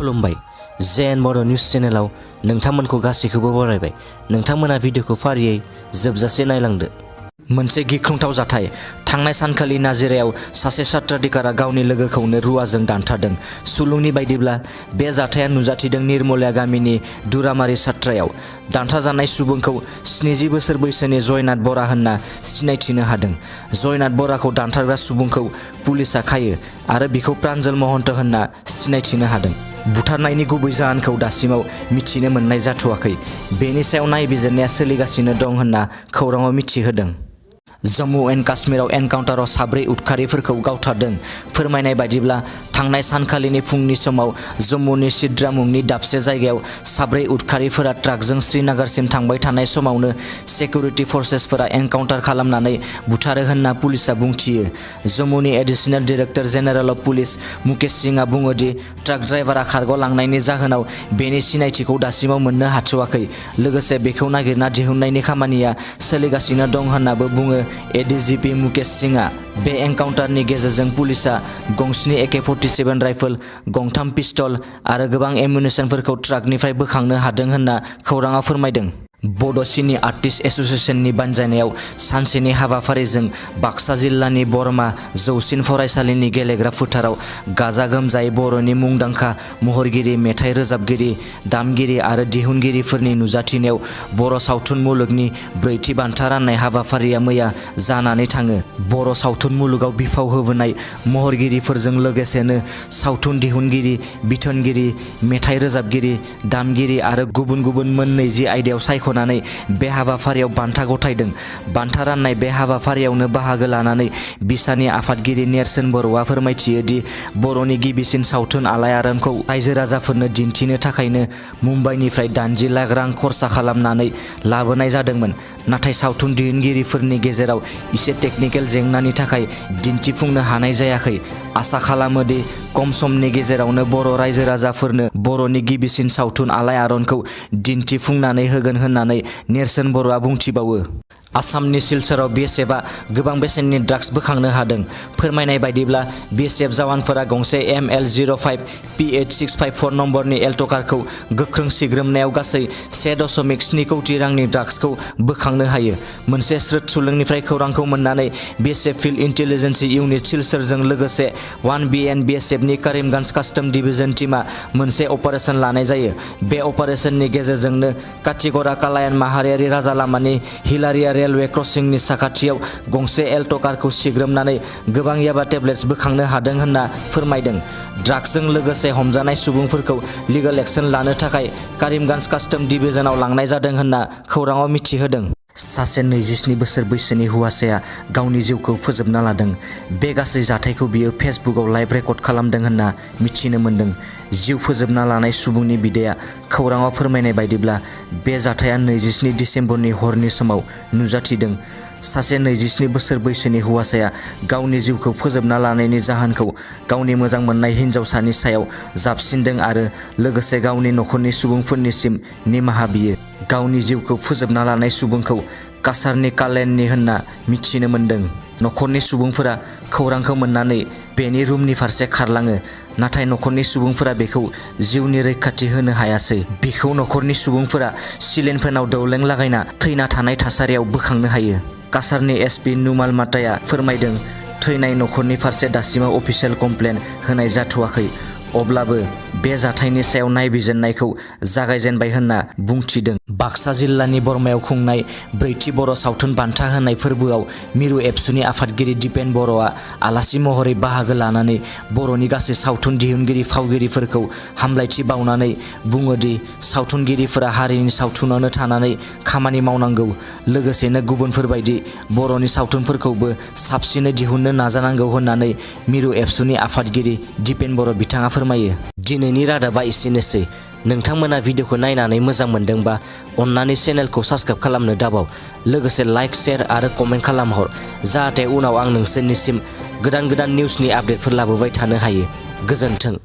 खुलुमबाय जेन बर' निउज चेनेलाव नोंथांमोनखौ गासैखौबो बरायबाय। नोंथांमोना भिडिअखौ फारियै जोबजासे नायलांदो। मोनसे गिख्रंथाव जाथाय। थांनाय सानखालि नाजिरायाव सासे सत्ताधिकारा गावनि लोगोखौनो रुवाजों दानथारदों। सुलुंनि बायदिब्ला बे जाथाया नुजाथिदों निर्मलिया गामिनि दुरामारि सात्रायाव। दानथारजानाय सुबुंखौ 70 बोसोर बैसोनि जयनाथ बरा होनना सिनायथिनो हादों। जयनाथ बराखौ दानथारग्रा सुबुंखौ पुलिसआ खायो आरो बिखौ प्रान्जल महन्त होनना सिनायथिनो हादों। बुथारनायनि गुबै जाहोनखौ दासिमाव मिथिनो मोननाय जाथ'वाखै। बेनि सायाव नायबिजिरनाया सोलिगासिनो दं होनना खौराङाव मिथिहोदों। जम्मु एन्ड काश्मीराव एनकाउन्टाराव 4 उदखारिफोरखौ गावथारदों। फोरमायनाय बायदिब्ला थांनाय सानखालिनि फुंनि समाव जम्मुनि सिद्रा मुंनि दाबसे जायगायाव 4 उदखारिफोरा ट्राकजों श्रीनगरसिम थांबाय थानाय समावनो सिकिउरिटि फर्सेसफोरा एनकाउन्टार खालामनानै बुथारो होनना पुलिसआ बुंथियो। जम्मुनि additional director general of police Mukesh सिंहआ बुङो दि ट्राक ड्राइभारा खारग'लांनायनि जाहोनाव बेनि सिनायथिखौ दासिमाव मोननो हाथ'वाखै। लोगोसे बेखौ नागिरना दिहुननायनि खामानिया सोलिगासिनो दं होननाबो बुङो एडिजिपि मुकेश सिंहआ। बे एनकाउन्टारनि गेजेरजों पुलिसआ गंस्नि AK-47 राइफल, 2 पिस्तल आरो गोबां एमुनिसनफोरखौ ट्राकनिफ्राय बोखांनो हादों होनना खौराङाव फोरमायदों। बड'सिनि आर्टिस्ट एस'सिएशननि बानजायनायाव सानसेनि हाबाफारिजों बाक्सा जिल्लानि बरमा जौसिन फरायसालिनि गेलेग्रा फोथाराव गाजा गोमजायै बर'नि मुंदांखा महरगिरि, मेथाइ रोजाबगिरि, दामगिरि आरो दिहुनगिरिफोरनि नुजाथिनायाव बर' सावथुन मुलुगनि 4थि बान्था राननाय हाबाफारिया मैया जानानै थाङो। बर' सावथुन मुलुगाव बिफाव होबोनाय महरगिरिफोरजों लोगोसेनो सावथुन दिहुनगिरि, बिथोनगिरि, मेथाइ रोजाबगिरि, दामगिरि आरो गुबुन गुबुन 20 आयदायाव सायख'नानै बे हाबाफारियाव बान्था गथायदों। बान्था राननाय बे हाबाफारियावनो बाहागो लानानै बिसानि आफादगिरि नेरसोन बर'आ फोरमायथियो दि बर'नि गिबिसिन सावथुन आलायारनखौ रायजो राजाफोरनो दिन्थिनो थाखायनो मुम्बाइनिफ्राय 80 लाख रां खरसा खालामनानै लाबोनाय जादोंमोन। नाथाय सावथुन दिहुनगिरिफोरनि गेजेराव इसे टेकनिकेल जेंनानि थाखाय दिन्थिफुंनो हानाय जायाखै। आसा खालामो दि खम समनि गेजेरावनो बर' रायजो राजाफोरनो बर'नि गिबिसिन सावथुन आलायारनखौ दिन्थिफुंनानै होगोन होननानै नेरसोन बर'आ बुंथिबावो। आसामनि सिलचराव BSFआ गोबां बेसेननि ड्राग्स बोखांनो हादों। फोरमायनाय बायदिब्ला BSF जवानफोरा गंसे ML05 PH654 नम्बरनि एल्ट' कारखौ गोख्रों सिग्रोमनायाव गासै 1.7 कौटि रांनि ड्राग्सखौ बोखांनो हायो। मोनसे स्रोत सुलुंनिफ्राय खौरांखौ मोननानै BSF फिल्ड इन्टेलिजेन्स इउनिट सिलचरजों लोगोसे 1BN BSFनि करीमगंज कास्टम डिभिजन टीमआ मोनसे अपारेसन लानाय जायो। बे अपारेसननि गेजेरजोंनो काचिगड़ा कालायान माहारियारि राजा लामानि हिलारिया रेलवे क्रसिंनि साखाथियाव गंसे एल्ट' कारखौ सिग्रोमनानै गोबां याबा टेब्लेट्स बोखांनो हादों होनना फोरमायदों। ड्राग्सजों लोगोसे हमजानाय सुबुंफोरखौ लिगेल एक्शन लानो थाखाय करीमगंज कास्टम डिभिजनाव लांनाय जादों होनना खौराङाव मिथिहोदों। सासे 27 बोसोर बैसोनि हौवासाया गावनि जिउखौ फोजोबना लादों। बे गासै जाथायखौ बियो फेसबुकआव लाइभ रेकर्ड खालामदों होनना मिथिनो मोन्दों। जिउ फोजोबना लानाय सुबुंनि बिदाया खौराङाव फोरमायनाय बायदिब्ला बे जाथाया 27 दिसेम्बरनि हरनि समाव नुजाथिदों। सासे 27 बोसोर बैसोनि हौवासाया गावनि जिउखौ फोजोबना लानायनि जाहोनखौ गावनि मोजां मोननाय हिन्जावसानि सायाव जाबसिनदों आरो लोगोसे गावनि नखरनि सुबुंफोरनिसिम निमाहा बियो। गावनि जिउखौ फोजोबना लानाय सुबुंखौ काछारनि कालेननि होनना मिथिनो मोन्दों। नखरनि सुबुंफोरा खौरांखौ मोननानै बेनि रुमनि फारसे खारलाङो, नाथाय नखरनि सुबुंफोरा बेखौ जिउनि रैखाथि होनो हायासै। बिखौ नखरनि सुबुंफोरा सिलिन फेनाव दौलें लागायना थैना थानाय थासारियाव बोखांनो हायो। काछारनि SP नुमाल माटाया फोरमायदों, थैनाय नखरनि फारसे दासिमाव अफिसियेल कमप्लेन होनाय जाथ'वाखै, अब्लाबो बे जाथायनि सायाव नायबिजिरनायखौ जागायजेनबाय होनना बुंथिदों। बाक्सा जिल्लानि बरमायाव खुंनाय 4थि बर' सावथुन बान्था होनाय फोरबोआव मिरु एबसुनि आफादगिरि दिपेन बर'आ आलासि महरै बाहागो लानानै बर'नि गासै सावथुन दिहुनगिरि फावगिरिफोरखौ हामलायथि बावनानै बुङो दि सावथुनगिरिफोरा हारिनि सावथुनावनो थानानै खामानि मावनांगौ, लोगोसेनो गुबुनफोरबायदि बर'नि सावथुनफोरखौबो साबसिनै दिहुननो नाजानांगौ होननानै मिरु एबसुनि आफादगिरि दिपेन बर' बिथाङा फोरमायो। दिनैनि रादाबा एसेनोसै। नोंथांमोना भिडिअखौ नायनानै मोजां मोनदोंबा अन्नानै चेनेलखौ साबस्क्राइब खालामनो दाबाव, लोगोसे लाइक, शेयार आरो कमेन्ट खालामहर, जाहाथे उनाव आं नोंसोरनिसिम गोदान निउसनि आपडेटफोर लाबोबाय थानो हायो। गोजोन्थों।